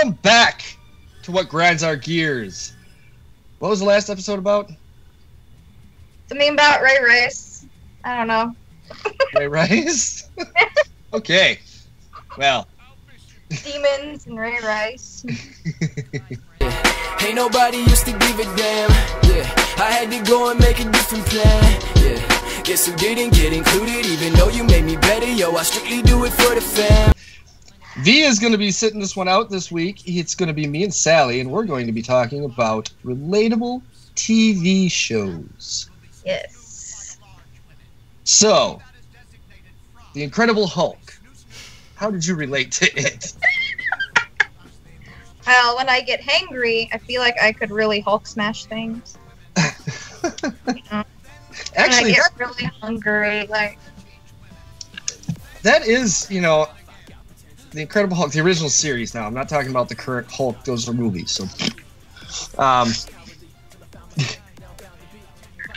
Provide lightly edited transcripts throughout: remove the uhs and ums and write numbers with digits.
Welcome back to What Grinds Our Gears. What was the last episode about? Something about Ray Rice. I don't know. Ray Rice? Okay. Well. Demons and Ray Rice. Ain't nobody used to give a damn. Yeah, I had to go and make a different plan. Yeah, guess who didn't get included? Even though you made me better, yo, I strictly do it for the fam. V is going to be sitting this one out this week. It's going to be me and Sally, and we're going to be talking about relatable TV shows. Yes. So, The Incredible Hulk. How did you relate to it? Well, when I get hangry, I feel like I could really Hulk smash things. Actually, when I get really hungry, like... That is, you know, The Incredible Hulk, the original series now. I'm not talking about the current Hulk. Those are movies. So,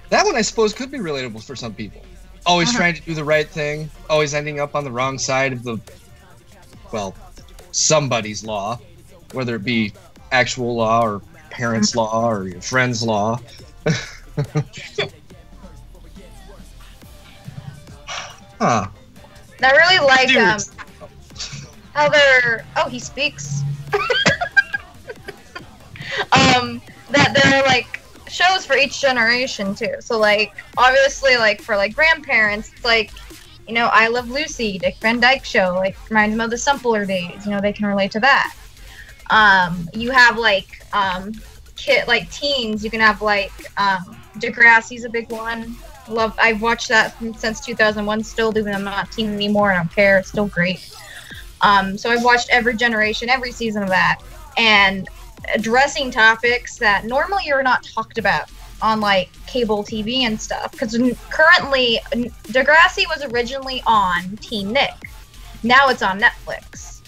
that one, I suppose, could be relatable for some people. Always trying to do the right thing. Always ending up on the wrong side of the, well, somebody's law. Whether it be actual law or parents' law or your friend's law. Huh. I really like how they're... Oh, he speaks. That they're like shows for each generation too. So like obviously like for like grandparents, it's like, you know, I Love Lucy, Dick Van Dyke Show, like reminds them of the simpler days. You know, they can relate to that. You have like teens. You can have like Degrassi's a big one. I've watched that since 2001. Still, even I'm not a teen anymore, and I don't care. It's still great. So I've watched every generation, every season of that, and addressing topics that normally are not talked about on like cable TV and stuff. Because currently, Degrassi was originally on Teen Nick. Now it's on Netflix.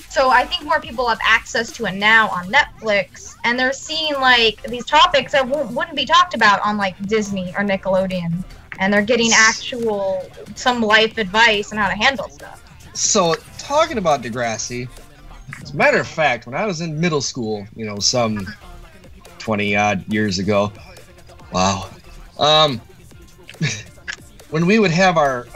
So I think more people have access to it now on Netflix, and they're seeing like these topics that wouldn't be talked about on like Disney or Nickelodeon, and they're getting actual some life advice on how to handle stuff. So talking about Degrassi, as a matter of fact, when I was in middle school, you know, some 20 odd years ago, wow, when we would have our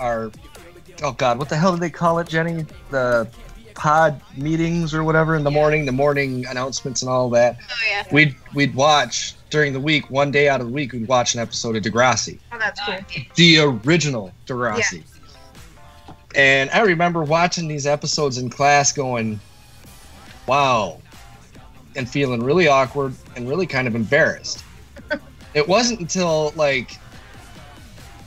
oh god, what the hell did they call it, Jenny? The pod meetings or whatever in the morning announcements and all that. Oh yeah. We'd watch during the week, one day out of the week, we'd watch an episode of Degrassi. Oh, that's cool. The original Degrassi. Yeah. And I remember watching these episodes in class going, wow, and feeling really awkward and really kind of embarrassed. It wasn't until like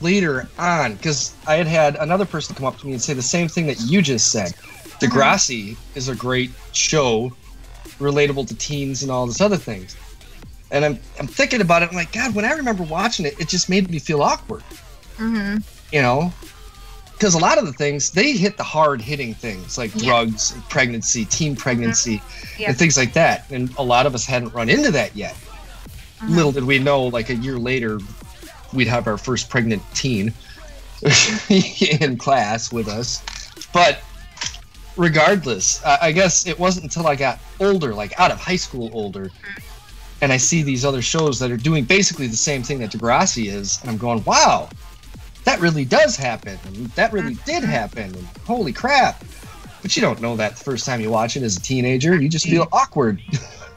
later on, because I had another person come up to me and say the same thing that you just said. Degrassi is a great show, relatable to teens and all this other things. And I'm thinking about it, I'm like, God, when I remember watching it, it just made me feel awkward. Mm-hmm. You know? Because a lot of the things, they hit the hard-hitting things, like drugs, and pregnancy, teen pregnancy, and things like that. And a lot of us hadn't run into that yet. Little did we know, like a year later, we'd have our first pregnant teen in class with us. But regardless, I guess it wasn't until I got older, like out of high school older, and I see these other shows that are doing basically the same thing that Degrassi is, and I'm going, wow, that really does happen, and that really did happen, and holy crap. But you don't know that the first time you watch it as a teenager. You just feel awkward.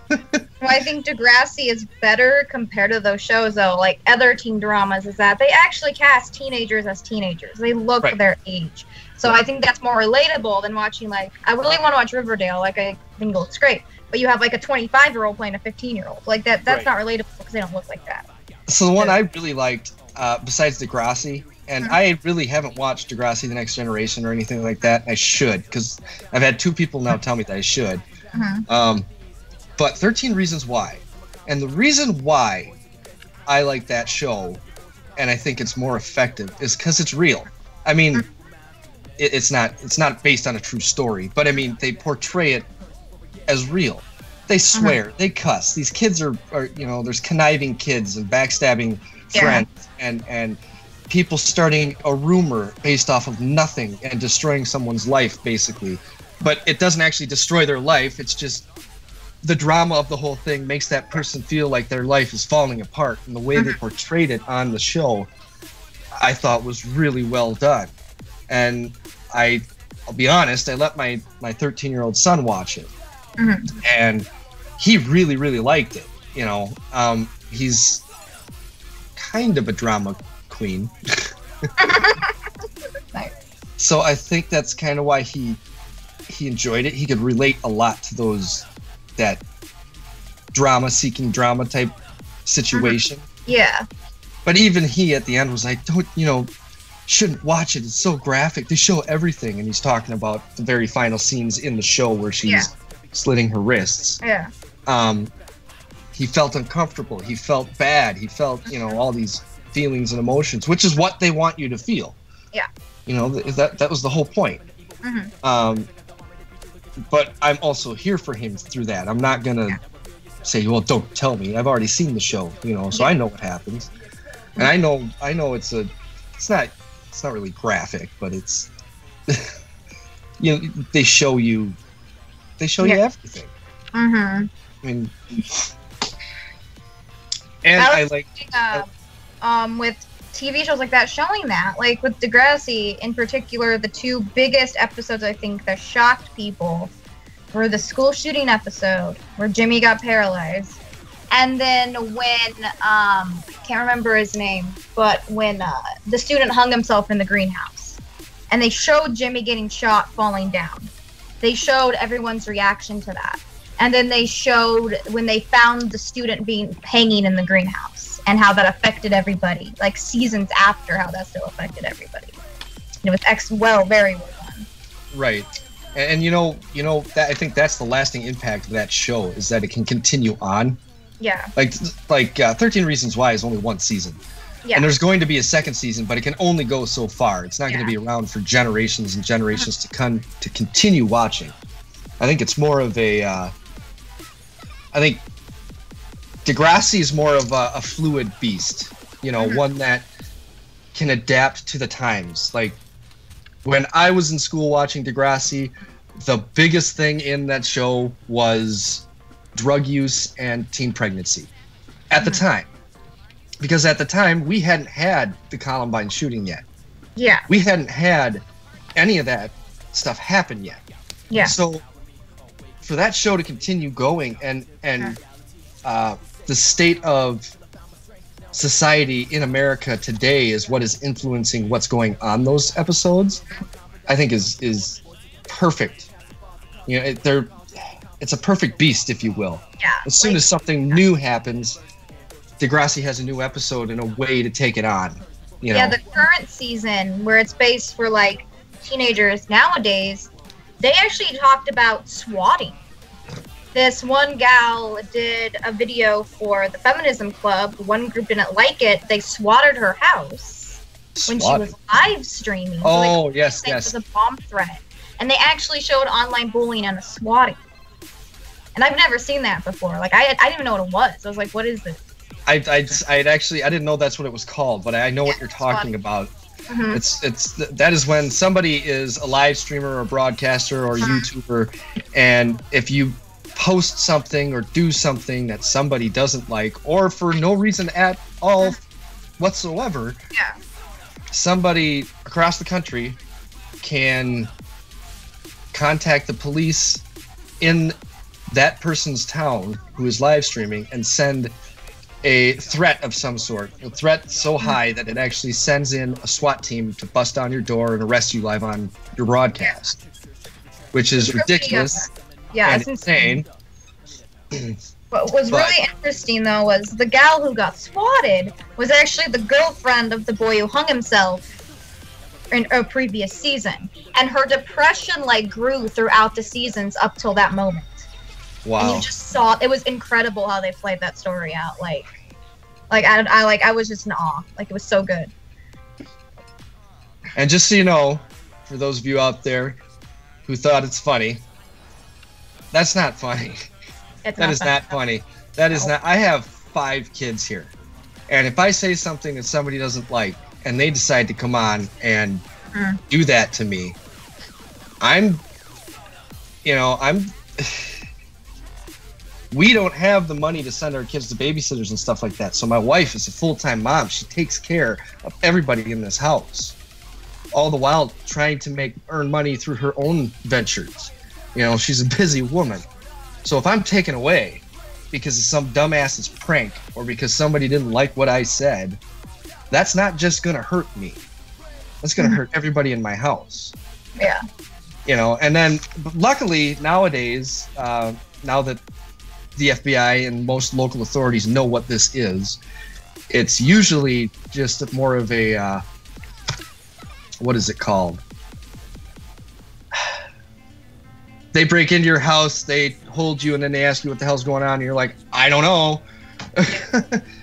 Well, I think Degrassi is better compared to those shows, though, like other teen dramas, is that they actually cast teenagers as teenagers. They look their age. So I think that's more relatable than watching, like, I really want to watch Riverdale. Like, I think it looks great. But you have, like, a 25-year-old playing a 15-year-old. Like, that's not relatable because they don't look like that. So the one I really liked, besides Degrassi, and I really haven't watched Degrassi The Next Generation or anything like that. I should, because I've had 2 people now tell me that I should. But 13 Reasons Why. And the reason why I like that show, and I think it's more effective, is because it's real. I mean, it's not based on a true story, but I mean, they portray it as real. They swear, they cuss. These kids are you know, there's conniving kids and backstabbing friends and people starting a rumor based off of nothing and destroying someone's life, basically. But it doesn't actually destroy their life. It's just the drama of the whole thing makes that person feel like their life is falling apart, and the way they portrayed it on the show, I thought was really well done. And I'll be honest, I let my 13-year-old son watch it, and he really, really liked it. You know, he's kind of a drama queen. Nice. So I think that's kind of why he enjoyed it. He could relate a lot to that drama-seeking drama type situation. Yeah. But even he at the end was like, shouldn't watch it. It's so graphic. They show everything. And he's talking about the very final scenes in the show where she's slitting her wrists. Yeah. He felt uncomfortable. He felt bad. He felt, all these feelings and emotions, which is what they want you to feel. Yeah. That was the whole point. But I'm also here for him through that. I'm not going to say, well, don't tell me. I've already seen the show, so I know what happens. And I know it's not really graphic, but it's, they show you everything. I mean, and I like with TV shows like that showing that, like with Degrassi in particular, the two biggest episodes I think that shocked people were the school shooting episode where Jimmy got paralyzed, and then when I can't remember his name, but when the student hung himself in the greenhouse, and they showed Jimmy getting shot falling down. They showed everyone's reaction to that. And then they showed when they found the student hanging in the greenhouse and how that affected everybody, like seasons after, how that still affected everybody. And it was very well done. Right. And that I think that's the lasting impact of that show, is that it can continue on. Yeah. Like 13 Reasons Why is only one season. Yeah. And there's going to be a second season, but it can only go so far. It's not going to be around for generations and generations to continue watching. I think it's more of I think Degrassi is more of a fluid beast, one that can adapt to the times. Like when I was in school watching Degrassi, the biggest thing in that show was drug use and teen pregnancy at the time. Because at the time, we hadn't had the Columbine shooting yet. Yeah. We hadn't had any of that stuff happen yet. Yeah. So for that show to continue going and the state of society in America today is what is influencing what's going on those episodes, I think is perfect. It's a perfect beast, if you will. Yeah. As soon as something new happens, Degrassi has a new episode and a way to take it on. Yeah, the current season, where it's based for like teenagers nowadays, they actually talked about swatting. This one gal did a video for the Feminism Club. One group didn't like it. They swatted her house when she was live streaming. Oh, so yes. It was a bomb threat. And they actually showed online bullying and a swatting. And I've never seen that before. Like, I didn't even know what it was. I was like, what is this? I didn't know that's what it was called, but I know what you're talking about. That is when somebody is a live streamer or broadcaster or YouTuber, and if you post something or do something that somebody doesn't like, or for no reason at all whatsoever, somebody across the country can contact the police in that person's town who is live streaming and send a threat of some sort, a threat so high that it actually sends in a SWAT team to bust down your door and arrest you live on your broadcast, which is ridiculous and insane. What was really interesting, though, was the gal who got swatted was actually the girlfriend of the boy who hung himself in a previous season, and her depression grew throughout the seasons up till that moment. Wow. And you just saw, it was incredible how they played that story out. I was just in awe. It was so good. And just so you know, for those of you out there who thought it's funny, that's not funny. That is not funny. That is not. I have 5 kids here, and if I say something that somebody doesn't like, and they decide to come on and do that to me, We don't have the money to send our kids to babysitters and stuff like that. So my wife is a full-time mom. She takes care of everybody in this house, all the while trying to earn money through her own ventures. You know, she's a busy woman. So if I'm taken away because of some dumbass's prank or because somebody didn't like what I said, that's not just going to hurt me. That's going to hurt everybody in my house. Yeah. You know, and then luckily nowadays, now that the FBI and most local authorities know what this is, it's usually just more of a, what is it called? They break into your house, they hold you, and then they ask you what the hell's going on, and you're like, I don't know.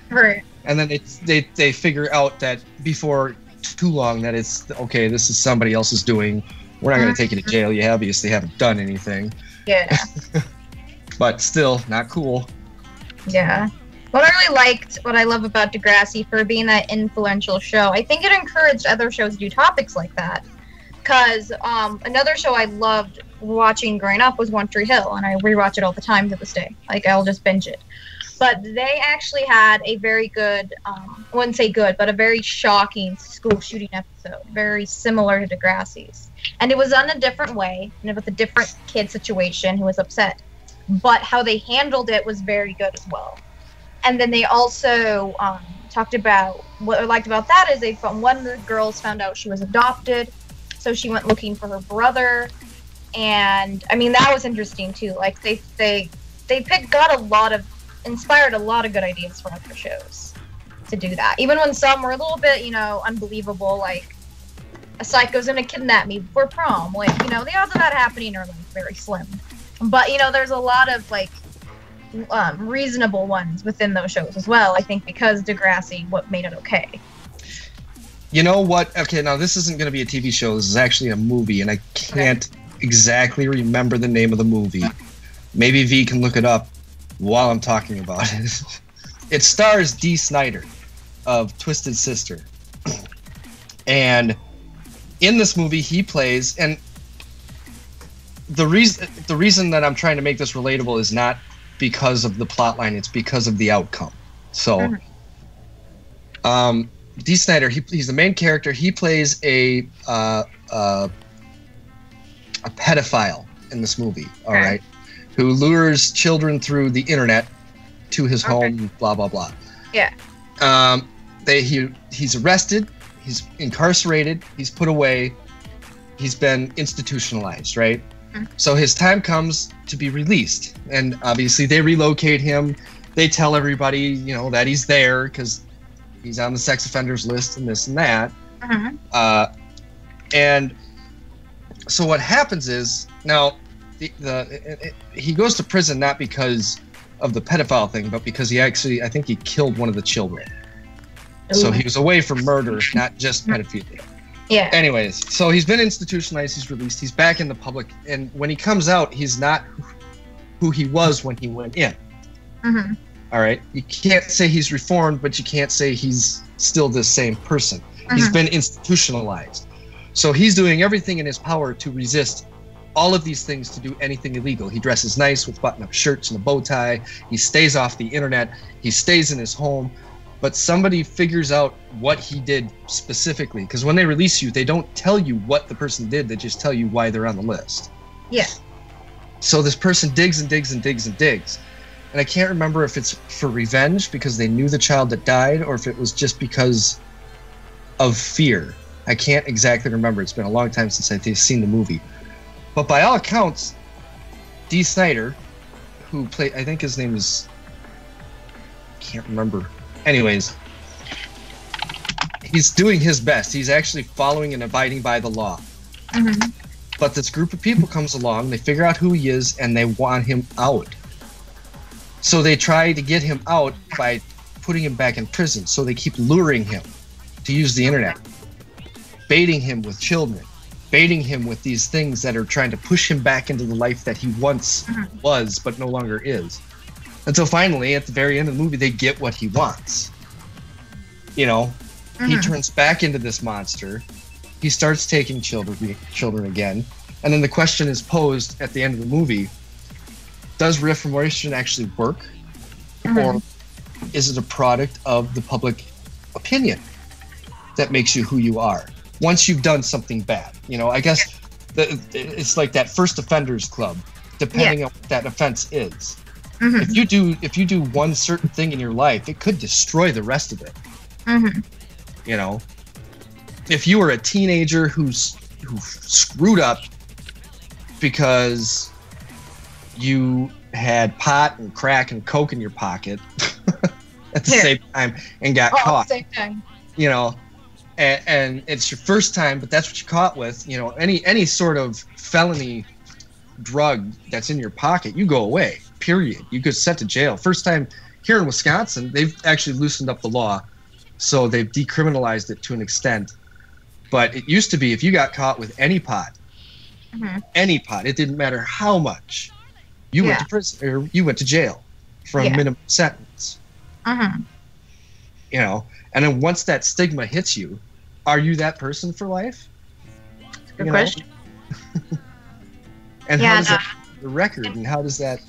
Right. And then they figure out that before too long that it's, okay, this is somebody else's doing. We're not going to take you to jail. You obviously haven't done anything. Yeah. But still, not cool. Yeah. What I love about Degrassi for being that influential show, I think it encouraged other shows to do topics like that. Because another show I loved watching growing up was One Tree Hill, and I rewatch it all the time to this day. Like, I'll just binge it. But they actually had a very good, I wouldn't say good, but a very shocking school shooting episode, very similar to Degrassi's. And it was done a different way, and with a different kid situation who was upset. But how they handled it was very good as well. And then they also talked about, what I liked about that is one of the girls found out she was adopted, so she went looking for her brother. And, I mean, that was interesting, too. Like, they inspired a lot of good ideas for other shows to do that. Even when some were a little bit, unbelievable, like, a psycho's gonna kidnap me before prom. Like, the odds of that happening are, like, very slim. But, there's a lot of, like, reasonable ones within those shows as well, I think, because Degrassi, what made it okay. You know what? Okay, now this isn't going to be a TV show. This is actually a movie, and I can't exactly remember the name of the movie. Maybe V can look it up while I'm talking about it. It stars Dee Snider of Twisted Sister. And in this movie, he plays, and the reason that I'm trying to make this relatable is not because of the plot line, it's because of the outcome. So, Dee Snider, he's the main character. He plays a pedophile in this movie, all right, who lures children through the internet to his home, blah, blah, blah. Yeah. He's arrested, he's incarcerated, he's put away, he's been institutionalized, right? So his time comes to be released, and obviously they relocate him. They tell everybody, that he's there because he's on the sex offenders list and this and that. And so what happens is, now he goes to prison not because of the pedophile thing, but because I think he killed one of the children. Ooh. So he was away for murder, not just pedophilia. Yeah. Anyways, so he's been institutionalized, he's released, he's back in the public, and when he comes out, he's not who he was when he went in. All right? You can't say he's reformed, but you can't say he's still the same person. He's been institutionalized. So he's doing everything in his power to resist all of these things, to do anything illegal. He dresses nice with button-up shirts and a bow tie. He stays off the internet. He stays in his home. But somebody figures out what he did specifically. Because when they release you, they don't tell you what the person did. They just tell you why they're on the list. Yeah. So this person digs and digs and digs and digs. And I can't remember if it's for revenge because they knew the child that died, or if it was just because of fear. I can't exactly remember. It's been a long time since I've seen the movie. But by all accounts, Dee Snider, who played, I think his name is, can't remember. Anyways, he's doing his best. He's actually following and abiding by the law. But this group of people comes along, they figure out who he is, and they want him out. So they try to get him out by putting him back in prison. So they keep luring him to use the internet, baiting him with children, baiting him with these things that are trying to push him back into the life that he once was, but no longer is. Until finally, at the very end of the movie, they get what he wants. He turns back into this monster. He starts taking children again. And then the question is posed at the end of the movie, does reformation actually work, or is it a product of the public opinion that makes you who you are once you've done something bad? You know, I guess it's like that first offenders club, depending on what that offense is. If you do one certain thing in your life, it could destroy the rest of it. You know, if you were a teenager who screwed up because you had pot and crack and coke in your pocket at the same time and got caught. At the same time. You know, and it's your first time, but that's what you're caught with. You know, any sort of felony drug that's in your pocket, you go away. Period. You get sent to jail. First time here in Wisconsin, they've actually loosened up the law, so they've decriminalized it to an extent. But it used to be if you got caught with any pot, it didn't matter how much, you went to prison or you went to jail for a minimum sentence. You know, and then once that stigma hits you, are you that person for life? Good question. And how does that the record and how does that?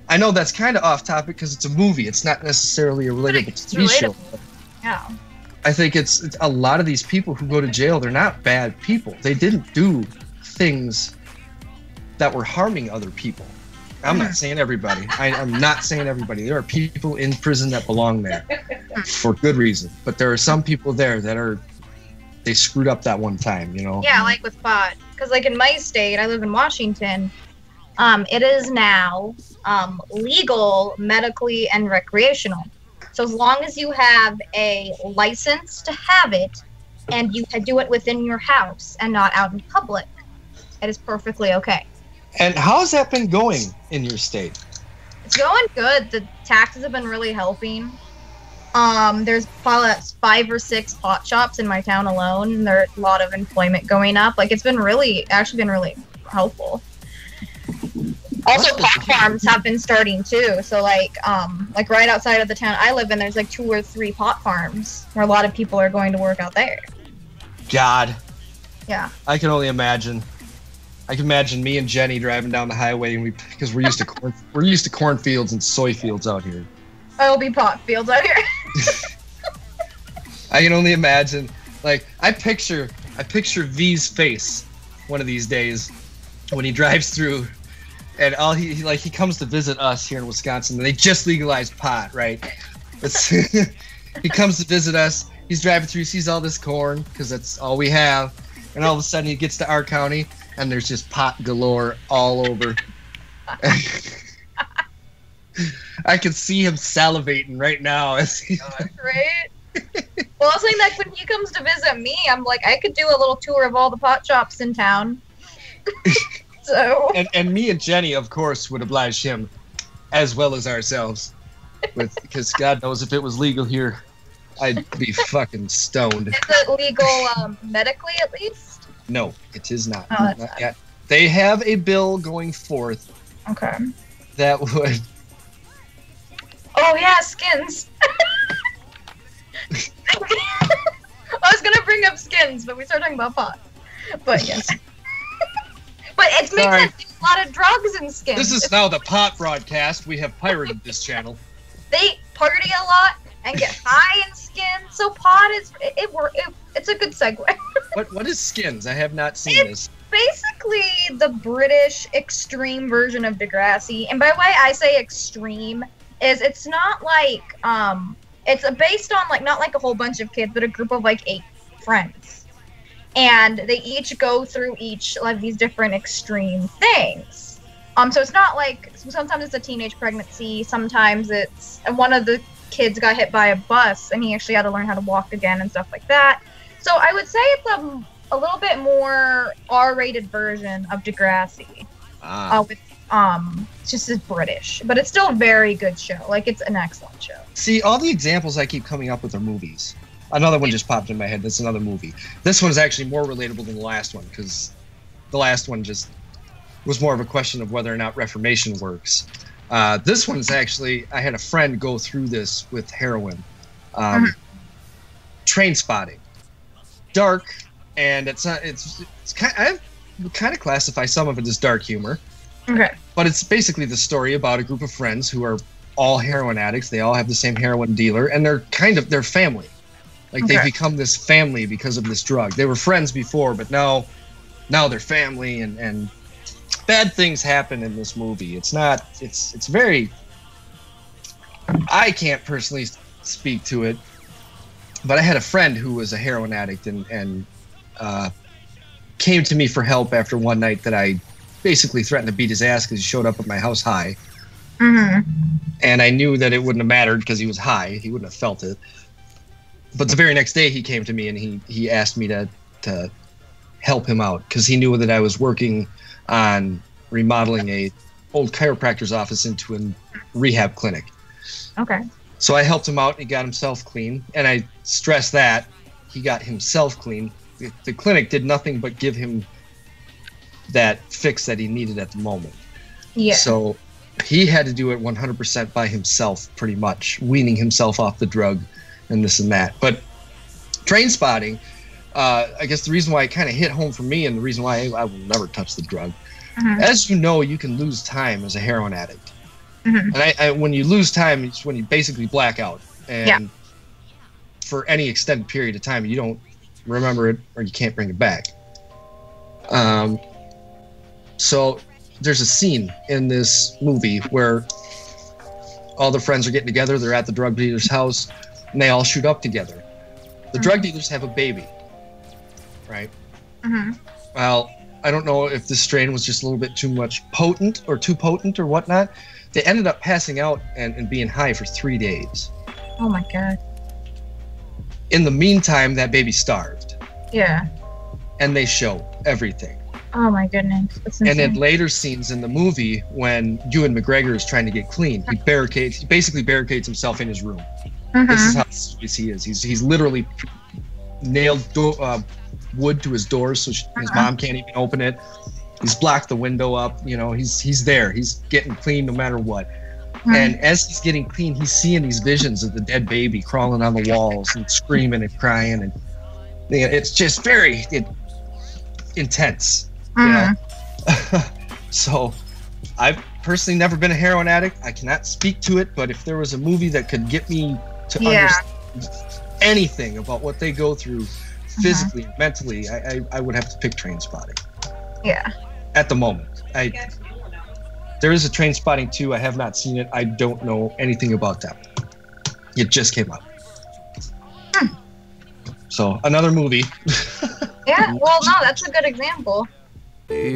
I know that's kind of off topic because it's a movie. It's not necessarily a relatable TV show. Yeah. I think it's a lot of these people who go to jail, they're not bad people. They didn't do things that were harming other people. I'm not saying everybody. I'm not saying everybody. There are people in prison that belong there for good reason. But there are some people there that they screwed up that one time, you know? Yeah, like with pot. Because like in my state, I live in Washington, it is now legal medically and recreational. So as long as you have a license to have it and you do it within your house and not out in public, it is perfectly okay. And how's that been going in your state? It's going good. The taxes have been really helping. There's probably 5 or 6 pot shops in my town alone, and there's a lot of employment going up. Like it's been really helpful. Also, pot farms have been starting too. So like right outside of the town I live in, there's like 2 or 3 pot farms where a lot of people are going to work out there. God. Yeah. I can only imagine. I can imagine me and Jenny driving down the highway, and because we're used to cornfields and soy fields out here. It'll be pot fields out here. I can only imagine. Like I picture V's face one of these days when he drives through, and he comes to visit us here in Wisconsin. And they just legalized pot, right? He comes to visit us. He's driving through, sees all this corn because that's all we have, and all of a sudden he gets to our county. And there's just pot galore all over. I can see him salivating right now. Right? Well, I was saying that when he comes to visit me, I'm like, I could do a little tour of all the pot shops in town. So. And me and Jenny, of course, would oblige him, as well as ourselves, because God knows if it was legal here, I'd be fucking stoned. Is it legal medically, at least? No, it is not. Oh, not yet. They have a bill going forth. Okay. That would. Oh yeah, skins. I was gonna bring up skins, but we started talking about pot. But yes. But it makes sense. There's a lot of drugs in skins. This is now the pot broadcast. We have pirated this channel. They party a lot and get high in skins. So pot is it's a good segue. What is skins? I have not seen this. Basically the British extreme version of Degrassi. And by the way I say extreme is it's not like it's based on like not like a whole bunch of kids, but a group of like 8 friends. And they each go through each like these different extreme things. So it's not like sometimes it's a teenage pregnancy, sometimes it's one of the kids got hit by a bus and he actually had to learn how to walk again and stuff like that. So I would say it's a little bit more R-rated version of Degrassi. With just as British, but it's still a very good show. Like it's an excellent show. See, all the examples I keep coming up with are movies. Another one just popped in my head. That's another movie. This one's actually more relatable than the last one because the last one just was more of a question of whether or not reformation works. This one's actually, I had a friend go through this with heroin. Train Spotting. Dark, and it's kind of classify some of it as dark humor. Okay. But it's basically the story about a group of friends who are all heroin addicts. They all have the same heroin dealer, and they're family. Like they've become this family because of this drug. They were friends before, but now they're family, and bad things happen in this movie. It's very, I can't personally speak to it, but I had a friend who was a heroin addict and came to me for help after one night that I basically threatened to beat his ass because he showed up at my house high. Mm-hmm. And I knew that it wouldn't have mattered because he was high. He wouldn't have felt it. But the very next day he came to me and he asked me to help him out because he knew that I was working on remodeling a old chiropractor's office into a rehab clinic. Okay. So I helped him out and he got himself clean. And I stress that he got himself clean. The clinic did nothing but give him that fix that he needed at the moment. Yeah. So he had to do it 100% by himself, pretty much, weaning himself off the drug and this and that. But Trainspotting, I guess the reason why it kind of hit home for me and the reason why I will never touch the drug, as you know, you can lose time as a heroin addict. And when you lose time, it's when you basically black out. And for any extended period of time, you don't remember it or you can't bring it back. So there's a scene in this movie where all the friends are getting together. They're at the drug dealer's house, and they all shoot up together. The drug dealers have a baby, right? Well, I don't know if this strain was just a little bit too potent or whatnot. They ended up passing out and being high for 3 days. Oh my God. In the meantime, that baby starved. Yeah. And they show everything. Oh my goodness. That's insane. And in later scenes in the movie, when Ewan McGregor is trying to get clean, he basically barricades himself in his room. This is how serious he is. He's literally nailed wood to his door so his mom can't even open it. He's blocked the window up. You know, he's there. He's getting clean no matter what. And as he's getting clean, he's seeing these visions of the dead baby crawling on the walls and screaming and crying, and it's just very intense. You know? So I've personally never been a heroin addict. I cannot speak to it, but if there was a movie that could get me to understand anything about what they go through physically and mentally, I would have to pick Trainspotting. Yeah. At the moment. There is a Trainspotting 2. I have not seen it. I don't know anything about that. It just came out. So another movie. Yeah, well, no, that's a good example. You